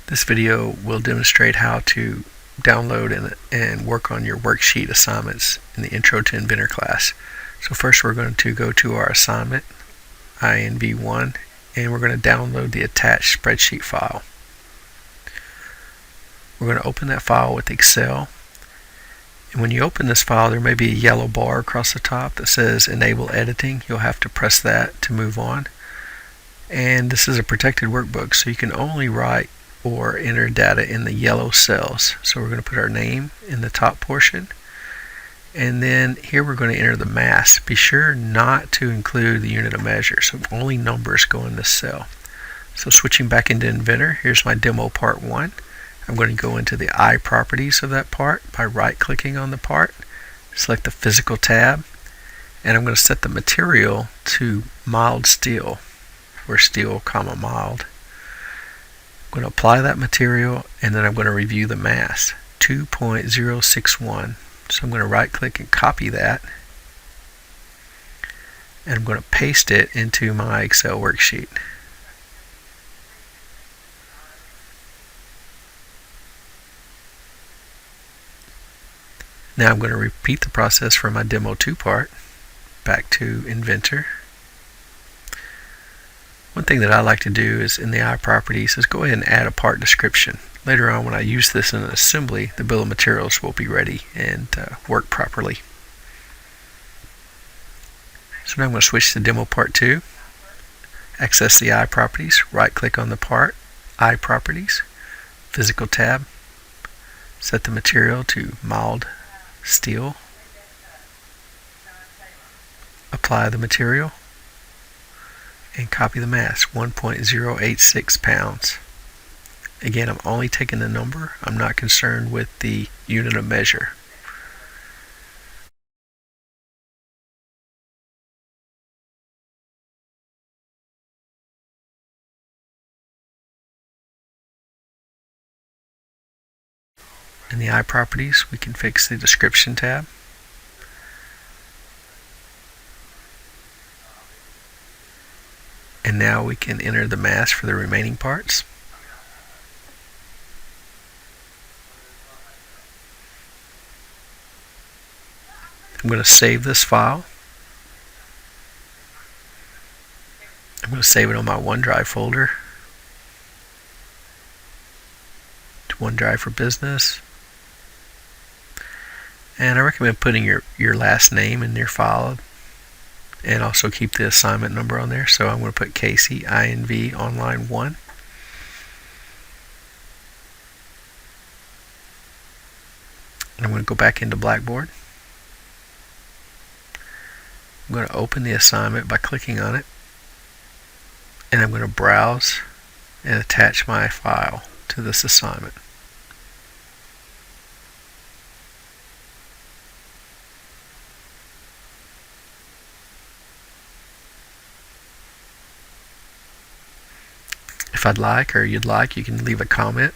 This video will demonstrate how to download and work on your worksheet assignments in the Intro to Inventor class. So first we're going to go to our assignment, INV1, and we're going to download the attached spreadsheet file. We're going to open that file with Excel. And when you open this file, there may be a yellow bar across the top that says Enable Editing. You'll have to press that to move on. And this is a protected workbook, so you can only write or enter data in the yellow cells. So we're going to put our name in the top portion. And then here we're going to enter the mass. Be sure not to include the unit of measure, so only numbers go in this cell. So switching back into Inventor, here's my demo part 1. I'm going to go into the eye properties of that part by right-clicking on the part, select the physical tab, and I'm going to set the material to mild steel, or steel, mild. I'm going to apply that material, and then I'm going to review the mass, 2.061. So I'm going to right-click and copy that, and I'm going to paste it into my Excel worksheet. Now I'm going to repeat the process for my Demo 2 part. Back to Inventor. One thing that I like to do is in the eye properties is go ahead and add a part description. Later on when I use this in an assembly, the bill of materials will be ready and work properly. So now I'm going to switch to Demo Part 2. Access the eye properties, right-click on the part, eye properties, physical tab, set the material to mild steel, apply the material, and copy the mass, 1.086 pounds. Again, I'm only taking the number. I'm not concerned with the unit of measure. In the eye properties, we can fix the description tab. And now we can enter the mass for the remaining parts. I'm going to save this file. I'm going to save it on my OneDrive folder. To OneDrive for Business. And I recommend putting your last name in your file and also keep the assignment number on there. So I'm going to put Casey INV Online 1. And I'm going to go back into Blackboard. I'm going to open the assignment by clicking on it. And I'm going to browse and attach my file to this assignment. If I'd like, or you'd like, you can leave a comment.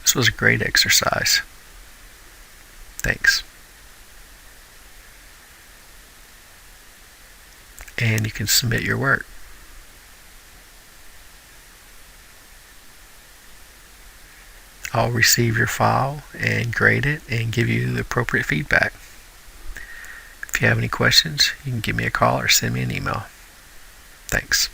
This was a great exercise. Thanks. And you can submit your work. I'll receive your file and grade it and give you the appropriate feedback. If you have any questions, you can give me a call or send me an email. Thanks.